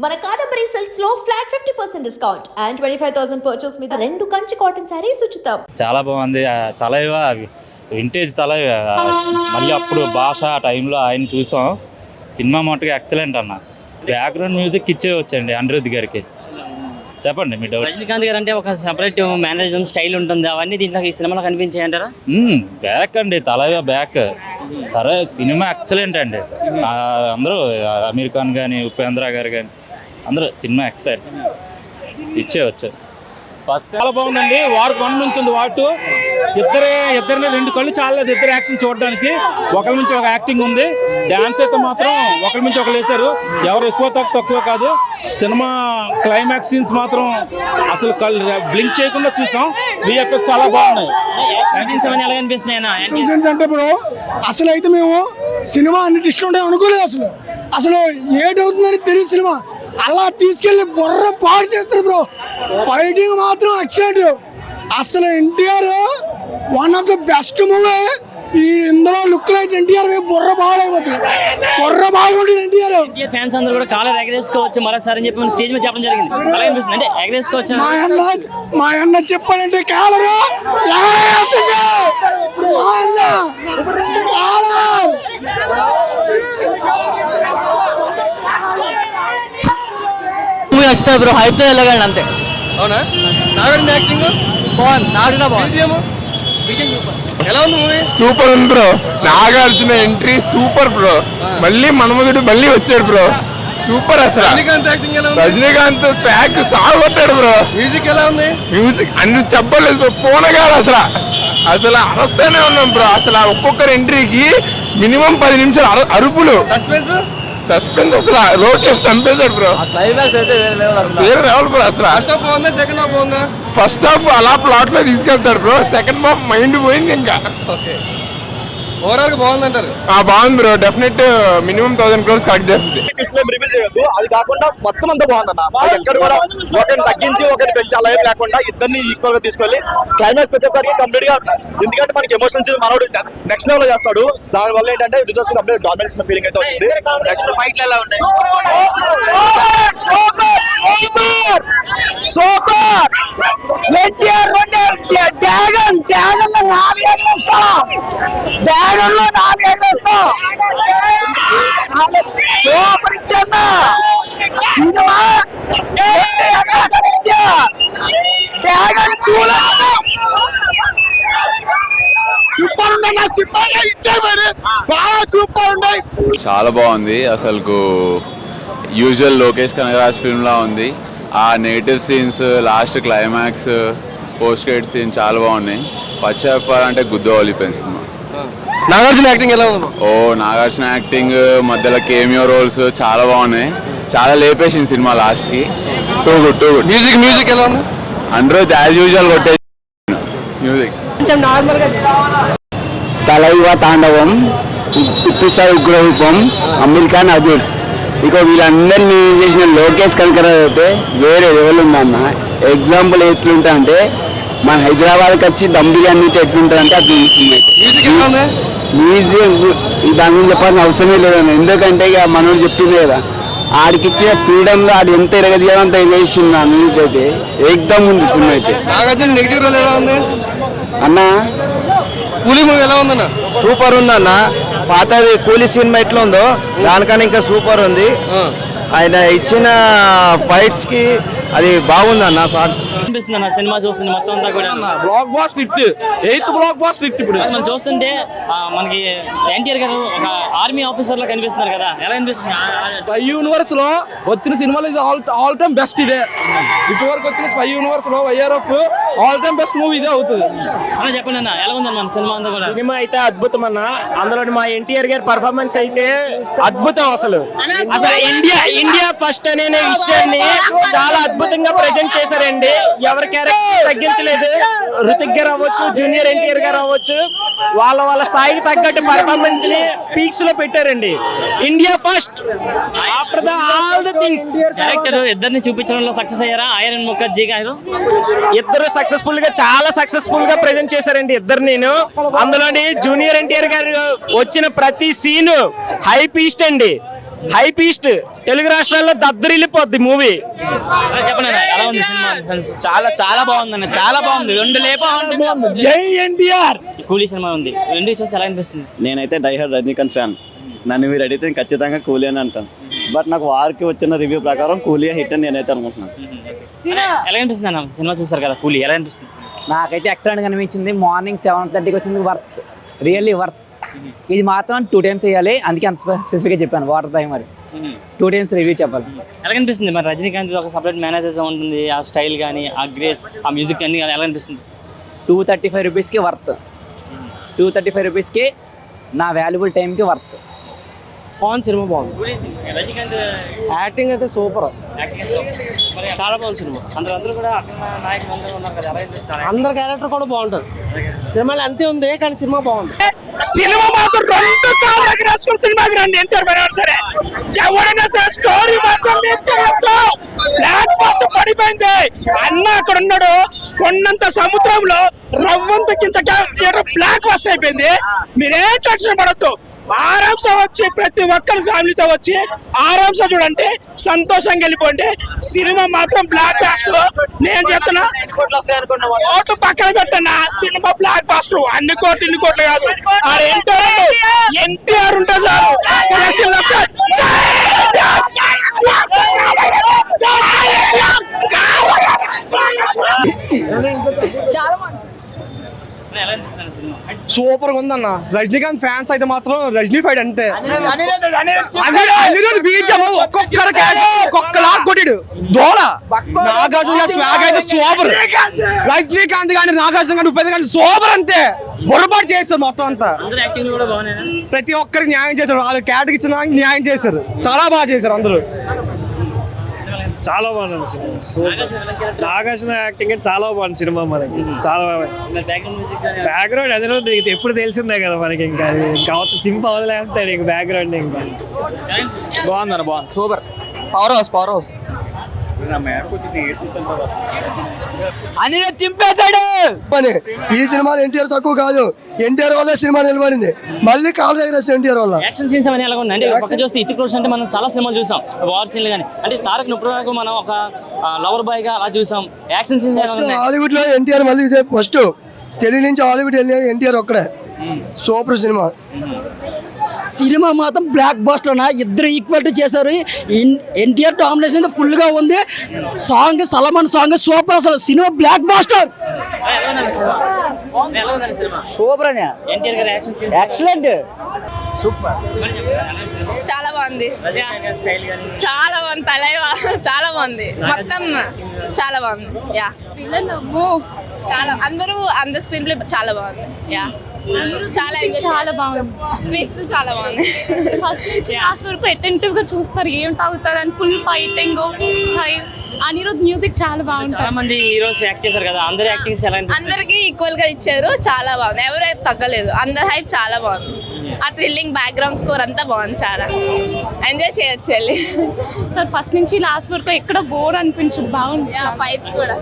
మన కాదంబరి సిల్క్స్ లో flat 50% discount and 25,000 purchase మీద 2 కంచి కాటన్ సారీస్ ఉచితం. చాలా బాగుంది. తలైవ వింటేజ్ తలైవ మళ్ళీ అప్పుడు భాష టైంలో ఆయన చూసాం. సినిమా మట్టుగా ఎక్సలెంట్ అన్న. బ్యాక్గ్రౌండ్ మ్యూజిక్ ఇచ్చేయచ్చండి అనిరుద్ధ్ గారికి. చెప్పండి మీ డౌట్. రజనీకాంత్ గారు అంటే ఒక సెపరేట్ మేనరిజం స్టైల్ ఉంటుంది, అవన్నీ దీంట్లో ఈ సినిమాలో కనిపించాయి అంటారా? బ్యాక్ అండి, తలైవ బ్యాక్. సరే సినిమా ఎక్సలెంట్ అండి. అందరూ అమీర్ ఖాన్ కానీ ఉపేంద్ర గారు కానీ అందరూ సినిమా ఎక్సలెంట్ ఇచ్చేయచ్చు. ఫస్ట్ చాలా బాగుందండి. వార్ 1 నుంచి ఉంది వార్ 2. ఇద్దరిని 2 కళ్ళు చాలలేదు ఇద్దరు యాక్షన్ చూడడానికి. ఒకరి నుంచి ఒక యాక్టింగ్ ఉంది. డాన్స్ అయితే మాత్రం ఒకరి నుంచి ఒకరు వేశారు. ఎవరు ఎక్కువ తక్కువ కాదు. సినిమా క్లైమాక్స్ సీన్స్ మాత్రం అసలు బ్లింక్ చేయకుండా చూసాం. విఎఫ్ఎక్స్ చాలా బాగున్నాయి. ఎలా కనిపిస్తున్నాయి అంటే బ్రో అసలు అయితే మేము సినిమా అన్ని డిస్కౌంట్ ఉంటాయి అనుకోలేదు. అసలు ఏటవుతుందని తెలియదు. సినిమా అలా తీసుకెళ్లి బుర్ర పాడు చేస్తారు బ్రో. ఫైటింగ్ మాత్రం ఎక్సలెంట్. అసలు NTR one of the best movie. ఈ ఇందులో లుక్ అయితే ఎన్టీఆర్ బుర్ర బాగాలేకపోతుంది. బుర్ర బాగుంటుంది ఎన్టీఆర్. ఫ్యాన్స్ అందరూ కూడా కాలర్ ఎగరేసుకోవచ్చు మరొకసారి అని చెప్పి స్టేజ్ మీద చెప్పడం జరిగింది. ఎలా కనిపిస్తుంది అంటే ఎగరేసుకోవచ్చు? మా అన్న చెప్పాలంటే కాలర్ వస్తుంది బ్రో. హైప్ తో వెళ్ళగండి అంతే. అవునా? నాగార్జున యాక్టింగ్ బాగుంది. నాగార్జున బాగుంది. ఎలా ఉంది మూవీ? సూపర్ ఉంది bro. Nagarjuna entry super bro. మళ్ళీ మన్మధుడు మళ్ళీ వచ్చాడు బ్రో. సూపర్ అసలు. రజనీకాంత్ యాక్టింగ్ ఎలా ఉంది? రజనీకాంత్ స్వాగ్ సాగొట్టాడు బ్రో. మ్యూజిక్ ఎలా ఉంది? మ్యూజిక్ అన్ని చెప్పలేదు. పోనగాడు అసలు అరస్తూనే ఉన్నాం బ్రో. అసలు ఒక్కొక్కరు ఎంట్రీకి మినిమం 10 నిమిషాలు అరుపులు. సస్పెన్స్ అసలు లోకేష్ చంపేశాడు బ్రో. వేరే లెవెల్ బ్రో. అసలు సెకండ్ హాఫ్ బాగుందా? ఫస్ట్ హాఫ్ అలా ప్లాట్ లో తీసుకెళ్తాడు బ్రో. సెకండ్ హాఫ్ మైండ్ పోయింది ఇంకా. ఓవరాల్ గా బాగుందంటారు? బాగుంది bro. Definite minimum 1000 crores collect చేస్తుంది. అది కాకుండా మొత్తం అంతా బాగుందన్న. ఎక్కడ కూడా ఒకరిని తగ్గించి ఒకరిని పెంచాలి లేకుండా ఇద్దరిని ఈక్వల్ గా తీసుకెళ్ళి క్లైమాక్స్ వచ్చేసరికి కంప్లీట్ గా, ఎందుకంటే మనకి ఎమోషన్స్ మనోడు నెక్స్ట్ లెవెల్ చేస్తాడు. దాని వల్ల ఏంటంటే రిజర్వ్ కంప్లీట్ డామినేషన్ ఫీలింగ్ అయితే వచ్చింది. నెక్స్ట్ ఫైట్ ఎలా ఉంటాయి? సూపర్ ఎన్టీఆర్ డ్రాగన్ డ్రాగన్ లో 4 ఎగరేస్తాం. డ్రాగన్ లో 4 ఎగరేస్తాం. సూపర్ ఇచ్చాను సినిమా. డ్రాగన్ 2 సూపర్ ఉన్నాయి. సూపర్ ఇచ్చే మరి బాగా సూపర్ ఉన్నాయి. చాలా బాగుంది. అసలు యూజువల్ లోకేష్ కనగరాజ్ ఫిల్మ్ లా ఉంది. ఆ negative scenes, last climax, post credit scene చాలా బాగున్నాయి. చెప్పాలంటే గుద్దవలిపోయింది సినిమా. నాగార్జున యాక్టింగ్ ఎలా ఉంది? నాగార్జున యాక్టింగ్, మధ్యలో కేమియో రోల్స్ చాలా బాగున్నాయి. చాలా లేపేసింది సినిమా లాస్ట్ కి. Too good. మ్యూజిక్ ఎలా ఉంది? అందరూ యాజ్ యూజువల్ కొట్టే మ్యూజిక్. తలైవ తాండవం, ఉప్పిసా ఉగ్రరూపం, అమీర్ ఖాన్ అజీర్. ఇక వీళ్ళందరినీ చేసిన లోకేష్ కనకరాజ్ అయితే వేరే లెవెల్ ఉందన్న. ఎగ్జాంపుల్ ఎట్లుంటా అంటే మన హైదరాబాద్కి వచ్చి దమ్ బిర్యానీ ఎట్లుంటుంది అంటే అది మ్యూజియం. దాని గురించి చెప్పాల్సిన అవసరమే లేదన్న. ఎందుకంటే ఇక మనోడు చెప్పింది కదా, ఆడికి ఇచ్చిన ఫ్రీడమ్ లో ఆడు ఎంత ఎరగదిగా అంత ఎగేసింది. ఆ మ్యూజిక్ అయితే ఏకదమ్ ఉంది సినిమా అయితే. నాగార్జున నెగిటివ్ రోల్ ఎలా ఉంది అన్న? కూలీ మూవీ ఎలా ఉందన్న? సూపర్ ఉందన్న. పాతది కూలీ సినిమా ఎట్లా ఉందో దానికన్నా ఇంకా సూపర్ ఉంది. ఆయన ఇచ్చిన ఫైట్స్ కి అది బాగుందన్న. అనిపిస్తుంది అన్న సినిమా చూస్తుంది మొత్తం అంతా కూడా. Blockbuster hit, 8th blockbuster hit. ఇప్పుడు మనం చూస్తుంటే మనకి ఎన్టీఆర్ గారు ఒక ఆర్మీ ఆఫీసర్ లా కనిపిస్తున్నారు కదా, ఎలా అనిపిస్తుంది? స్పై యూనివర్స్ లో వచ్చిన సినిమాలు ఇది ఆల్ టైమ్ బెస్ట్. ఇదే ఇప్పటి వరకు వచ్చిన స్పై యూనివర్స్ లో YRF all time best movie ఇదే అవుతుంది అన్న. చెప్పండి అన్న, ఎలా ఉందన్న మన సినిమా అంతా కూడా? సినిమా అయితే అద్భుతం అన్న. అందులో మా ఎన్టీఆర్ గారి పర్ఫార్మెన్స్ అయితే అద్భుతం. అసలు ఇండియా ఫస్ట్ అనే విషయాన్ని చాలా అద్భుతంగా ప్రజెంట్ చేశారండి. ఎవరి క్యారెక్టర్ తగ్గించలేదు. రుతిక్ గారు అవ్వచ్చు, జూనియర్ ఎన్టీఆర్ గారు అవ్వచ్చు, వాళ్ళ స్థాయికి తగ్గట్టు పర్ఫార్మెన్స్ ని పీక్స్ లో పెట్టారండి. India first after the all the things. Director ఇద్దరిని చూపించడంలో సక్సెస్ అయ్యారా? ఐరన్ ముఖర్జీ గారు ఇద్దరు చాలా సక్సెస్ఫుల్ గా ప్రెజెంట్ చేశారండి ఇద్దరు. నేను అందులోని జూనియర్ ఎన్టీఆర్ గారు వచ్చిన ప్రతి సీను హై పీస్ట్ అండి. హై పీస్ట్ తెలుగు రాష్ట్రాల్లో దద్దరిల్లిపోద్ది మూవీ. చెప్పండి అన్న, ఎలా ఉంది సినిమా? చాలా చాలా బాగుందన్న, చాలా బాగుంది. రెండు లేపా జై ఎన్టీఆర్. కూలీ సినిమా ఉంది, రెండు చూస్తే ఎలా అనిపిస్తుంది? నేనైతే డైహార్డ్ రజనీకాంత్ ఫ్యాన్. నన్ను మీరు అడిగితే నేను ఖచ్చితంగా కూలీ అని అంటాను. బట్ నాకు వారికి వచ్చిన రివ్యూ ప్రకారం కూలీ హిట్ అని నేనైతే అనుకుంటున్నాను. ఎలా అనిపిస్తుంది అన్న సినిమా చూసారు కదా కూలీ, ఎలా అనిపిస్తుంది? నాకైతే ఎక్సలెంట్ అనిపించింది. మార్నింగ్ 7:30కి వచ్చింది, వర్త్, రియల్లీ వర్త్. ఇది మాత్రం 2 times వేయాలి, అందుకే అంత స్పెసిఫిక్గా చెప్పాను. వాటర్ తాగి మరి 2 times రివ్యూ చెప్పాలి. ఎలా అనిపిస్తుంది మరి? రజనీకాంత్ ఒక సపరేట్ మేనేజర్స్ ఉంటుంది, ఆ స్టైల్ కానీ, ఆ గ్రేస్, ఆ మ్యూజిక్ అన్ని ఎలా అనిపిస్తుంది? 235 రూపీస్కి వర్త్. 235 రూపీస్కి నా వాల్యుబుల్ టైంకి వర్త్. బాగుంది సినిమా, బాగుంది. రజనీకాంత్ యాక్టింగ్ అయితే సూపర్, చాలా బాగుంది సినిమా. అందరూ కూడా అక్కడ నాయకులు అందరూ ఉన్నారు కదా, ఎలా అనిపిస్తుంది? అందరి క్యారెక్టర్ కూడా బాగుంటుంది. సినిమాలో అంతే ఉంది కానీ సినిమా బాగుంది. సినిమా మాత్రం 2 కాళ్ళకి రాసుకుని సినిమాకి రండి. ఎంత సరే ఎవరైనా సరే స్టోరీ మాత్రం బ్లాక్ బస్టర్ పడిపోయింది. అన్న అక్కడ ఉన్నాడు, కొండంత సముద్రంలో రవ్వంత కింద బ్లాక్ బస్టర్ అయిపోయింది. మీరేం టెన్షన్ పడద్దు, ఆరాంస వచ్చి ప్రతి ఒక్కరి ఫ్యామిలీతో వచ్చి ఆరాంస చూడండి, సంతోషంగా వెళ్ళిపోండి. సినిమా మాత్రం బ్లాక్ బాస్టర్. నేను చెప్తున్నా, కోట్లు పక్కన పెట్టన్నా, సినిమా బ్లాక్ బాస్టర్. అన్ని కోట్లు ఇన్ని కోట్లు కాదు, ఎన్టీఆర్ ఉంటే చాలు. సూపర్ గా ఉందన్న. రజనీకాంత్ ఫ్యాన్స్ అయితే మాత్రం రజనీ ఫైట్ అంతే. బీజం ఒక్కొక్కలా కొట్టాడు దోళ. నాగార్జున స్వాగ్ అయితే సూపర్. రజనీకాంత్ కానీ నాగార్జున కానీ ఉపేంద్ర కానీ సూపర్ అంతే. బొరపాటు చేస్తారు మొత్తం అంతా. ప్రతి ఒక్కరికి న్యాయం చేశారు, వాళ్ళు కేటకి ఇచ్చిన న్యాయం చేశారు. చాలా బాగా చేశారు అందరూ. చాలా బాగుంది సినిమా. నాగార్జున యాక్టింగ్ అంటే చాలా బాగుంది సినిమా. మనకి చాలా బ్యాక్గ్రౌండ్ అదే ఇది ఎప్పుడు తెలిసిందే కదా మనకి. ఇంకా చింప వదిలేస్తాడు ఇంక బ్యాక్గ్రౌండ్. ఇంకా బాగుందన్న, బాగుంది, సూపర్. పవర్ హౌస్ అనిరుద్ చింపేశాడు. ఈ సినిమాలో ఎన్టీఆర్ తక్కువ కాదు, ఎన్టీఆర్ వల్ల సినిమా నిలబడింది. మళ్ళీ కాల్ ఎగరేసి ఎన్టీఆర్ వల్ల. యాక్షన్ సీన్స్ అవన్నీ ఎలా ఉంది అంటే, పక్క చూస్తే ఇతిక్ రోషన్ అంటే మనం చాలా సినిమాలు చూసాం, వార్ సీన్లు కానీ. అంటే తారక్ ఇప్పుడు వరకు మనం ఒక లవర్ బాయ్ గా అలా చూసాం. యాక్షన్ సీన్స్ హాలీవుడ్ లో ఎన్టీఆర్ మళ్ళీ ఇదే ఫస్ట్. తెలుగు నుంచి హాలీవుడ్ వెళ్ళిన ఎన్టీఆర్ ఒక్కడే. Super cinema. సినిమా మాత్రం బ్లాక్ బస్టర్ అన్న. ఇద్దరు ఈక్వల్ చేశారు. ఎన్టీఆర్ డామినేషన్ ఫుల్ గా ఉంది. Song Salman song super. అసలు సినిమా బ్లాక్ బస్టర్, సూపర్ అన్న. ఎక్సలెంట్, సూపర్, చాలా బాగుంది. చాలా బాగుంది. తలైవా చాలా బాగుంది. మొత్తం చాలా బాగుంది. యా అందరూ స్క్రీన్ ప్లే చాలా బాగుంది. యా చాలా బాగుంది. ట్విస్ట్ చాలా బాగుంది. ఫస్ట్ నుంచి లాస్ట్ వరకు అటెంటివ్ గా చూస్తారు, ఏం తాగుతారు అని. Full fighting style. Anirudh music చాలా బాగుంటుంది. చాలా మంది హీరోస్ యాక్ట్ చేశారు కదా, అందరి యాక్టింగ్స్ ఎలా అనిపిస్తుంది? అందరికి ఈక్వల్ గా ఇచ్చారు, చాలా బాగుంది. ఎవరు హైప్ తగ్గలేదు, అందరి హైప్ చాలా బాగుంది. ఆ థ్రిల్లింగ్ బ్యాక్గ్రౌండ్ స్కోర్ అంతా బాగుంది. చాలా ఎంజాయ్ చేయొచ్చు వెళ్ళి. ఫస్ట్ నుంచి లాస్ట్ వరకు ఎక్కడ బోర్ అనిపించదు, బాగుంది. ఫైట్స్ కూడా